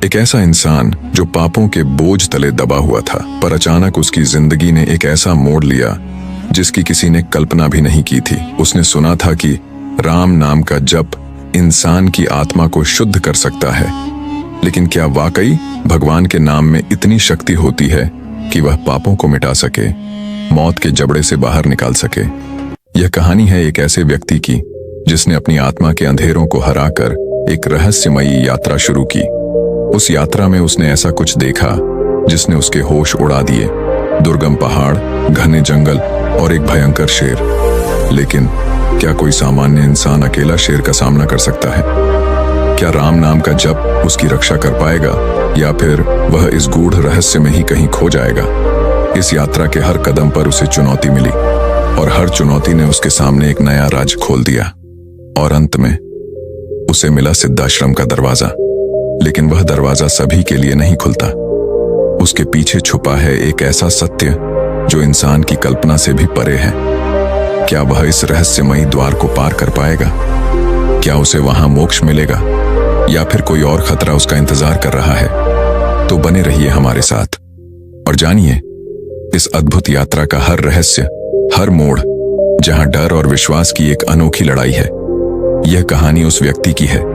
एक ऐसा इंसान जो पापों के बोझ तले दबा हुआ था, पर अचानक उसकी जिंदगी ने एक ऐसा मोड़ लिया जिसकी किसी ने कल्पना भी नहीं की थी। उसने सुना था कि राम नाम का जप इंसान की आत्मा को शुद्ध कर सकता है, लेकिन क्या वाकई भगवान के नाम में इतनी शक्ति होती है कि वह पापों को मिटा सके, मौत के जबड़े से बाहर निकाल सके? यह कहानी है एक ऐसे व्यक्ति की जिसने अपनी आत्मा के अंधेरों को हराकर एक रहस्यमयी यात्रा शुरू की। उस यात्रा में उसने ऐसा कुछ देखा जिसने उसके होश उड़ा दिए। दुर्गम पहाड़, घने जंगल और एक भयंकर शेर। लेकिन क्या कोई सामान्य इंसान अकेला शेर का सामना कर सकता है? क्या राम नाम का जप उसकी रक्षा कर पाएगा, या फिर वह इस गूढ़ रहस्य में ही कहीं खो जाएगा? इस यात्रा के हर कदम पर उसे चुनौती मिली, और हर चुनौती ने उसके सामने एक नया राज खोल दिया। और अंत में उसे मिला सिद्धाश्रम का दरवाजा। लेकिन वह दरवाजा सभी के लिए नहीं खुलता। उसके पीछे छुपा है एक ऐसा सत्य जो इंसान की कल्पना से भी परे है। क्या वह इस रहस्यमयी द्वार को पार कर पाएगा? क्या उसे वहां मोक्ष मिलेगा, या फिर कोई और खतरा उसका इंतजार कर रहा है? तो बने रहिए हमारे साथ और जानिए इस अद्भुत यात्रा का हर रहस्य, हर मोड़, जहां डर और विश्वास की एक अनोखी लड़ाई है। यह कहानी उस व्यक्ति की है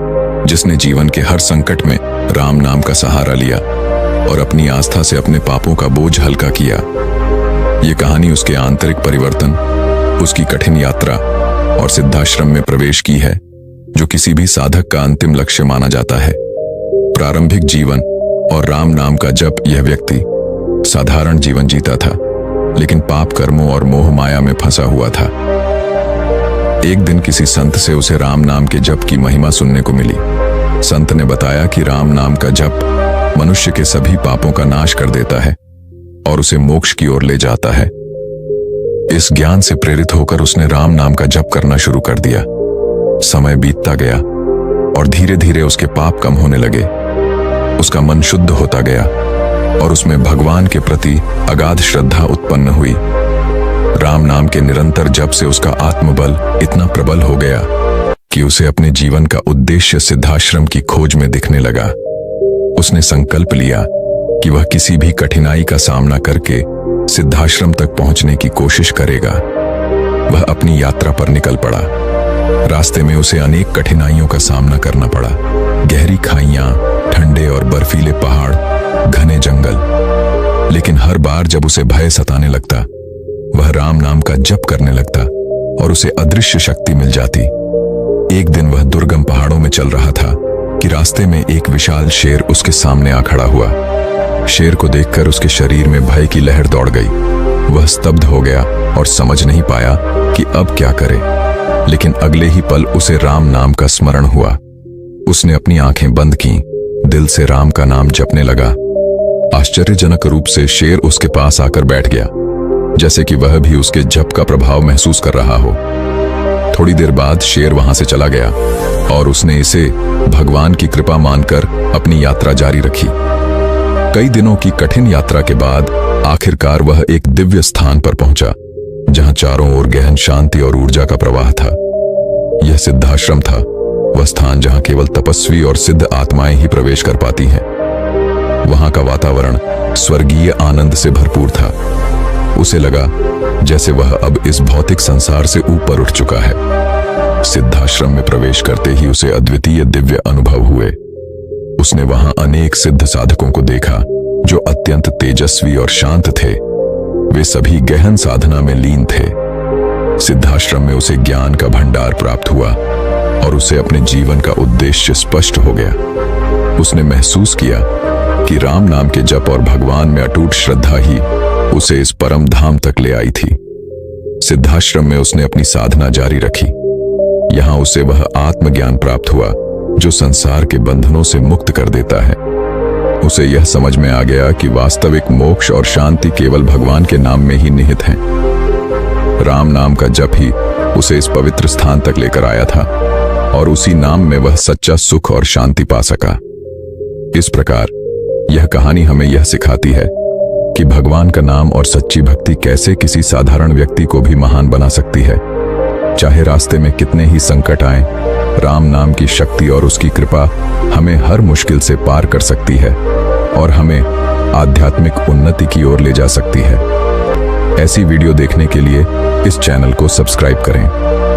जिसने जीवन के हर संकट में राम नाम का सहारा लिया और अपनी आस्था से अपने पापों का बोझ हल्का किया। यह कहानी उसके आंतरिक परिवर्तन, उसकी कठिन यात्रा और सिद्धाश्रम में प्रवेश की है, जो किसी भी साधक का अंतिम लक्ष्य माना जाता है। प्रारंभिक जीवन और राम नाम का जप। यह व्यक्ति साधारण जीवन जीता था, लेकिन पाप कर्मों और मोह माया में फंसा हुआ था। एक दिन किसी संत से उसे राम नाम के जप की महिमा सुनने को मिली। संत ने बताया कि राम नाम का जप मनुष्य के सभी पापों का नाश कर देता है और उसे मोक्ष की ओर ले जाता है। इस ज्ञान से प्रेरित होकर उसने राम नाम का जप करना शुरू कर दिया। समय बीतता गया और धीरे धीरे उसके पाप कम होने लगे। उसका मन शुद्ध होता गया और उसमें भगवान के प्रति अगाध श्रद्धा उत्पन्न हुई। राम नाम के निरंतर जप से उसका आत्मबल इतना प्रबल हो गया कि उसे अपने जीवन का उद्देश्य सिद्धाश्रम की खोज में दिखने लगा। उसने संकल्प लिया कि वह किसी भी कठिनाई का सामना करके सिद्धाश्रम तक पहुंचने की कोशिश करेगा। वह अपनी यात्रा पर निकल पड़ा। रास्ते में उसे अनेक कठिनाइयों का सामना करना पड़ा। गहरी खाइयां, ठंडे और बर्फीले पहाड़, घने जंगल। लेकिन हर बार जब उसे भय सताने लगता, वह राम नाम का जप करने लगता और उसे अदृश्य शक्ति मिल जाती। एक दिन वह दुर्गम पहाड़ों में चल रहा था कि रास्ते में एक विशाल शेर उसके सामने आ खड़ा हुआ। शेर को देखकर उसके शरीर में भय की लहर दौड़ गई। वह स्तब्ध हो गया और समझ नहीं पाया कि अब क्या करे। लेकिन अगले ही पल उसे राम नाम का स्मरण हुआ। उसने अपनी आंखें बंद की, दिल से राम का नाम जपने लगा। आश्चर्यजनक रूप से शेर उसके पास आकर बैठ गया, जैसे कि वह भी उसके जप का प्रभाव महसूस कर रहा हो। थोड़ी देर बाद शेर वहां से चला गया और उसने इसे भगवान की कृपा मानकर अपनी यात्रा जारी रखी। कई दिनों की कठिन यात्रा के बाद आखिरकार वह एक दिव्य स्थान पर पहुंचा, जहां चारों ओर गहन शांति और ऊर्जा का प्रवाह था। यह सिद्धाश्रम था, वह स्थान जहां केवल तपस्वी और सिद्ध आत्माएं ही प्रवेश कर पाती हैं। वहां का वातावरण स्वर्गीय आनंद से भरपूर था। उसे लगा जैसे वह अब इस भौतिक संसार से ऊपर उठ चुका है। सिद्धाश्रम में प्रवेश करते ही उसे अद्वितीय दिव्य अनुभव हुए। उसने वहां अनेक सिद्ध साधकों को देखा जो अत्यंत तेजस्वी और शांत थे। वे सभी गहन साधना में लीन थे। सिद्धाश्रम में उसे ज्ञान का भंडार प्राप्त हुआ और उसे अपने जीवन का उद्देश्य स्पष्ट हो गया। उसने महसूस किया कि राम नाम के जप और भगवान में अटूट श्रद्धा ही उसे इस परम धाम तक ले आई थी। सिद्धाश्रम में उसने अपनी साधना जारी रखी। यहां उसे वह आत्मज्ञान प्राप्त हुआ जो संसार के बंधनों से मुक्त कर देता है। उसे यह समझ में आ गया कि वास्तविक मोक्ष और शांति केवल भगवान के नाम में ही निहित हैं। राम नाम का जप ही उसे इस पवित्र स्थान तक लेकर आया था और उसी नाम में वह सच्चा सुख और शांति पा सका। इस प्रकार यह कहानी हमें यह सिखाती है कि भगवान का नाम और सच्ची भक्ति कैसे किसी साधारण व्यक्ति को भी महान बना सकती है। चाहे रास्ते में कितने ही संकट आए, राम नाम की शक्ति और उसकी कृपा हमें हर मुश्किल से पार कर सकती है और हमें आध्यात्मिक उन्नति की ओर ले जा सकती है। ऐसी वीडियो देखने के लिए इस चैनल को सब्सक्राइब करें।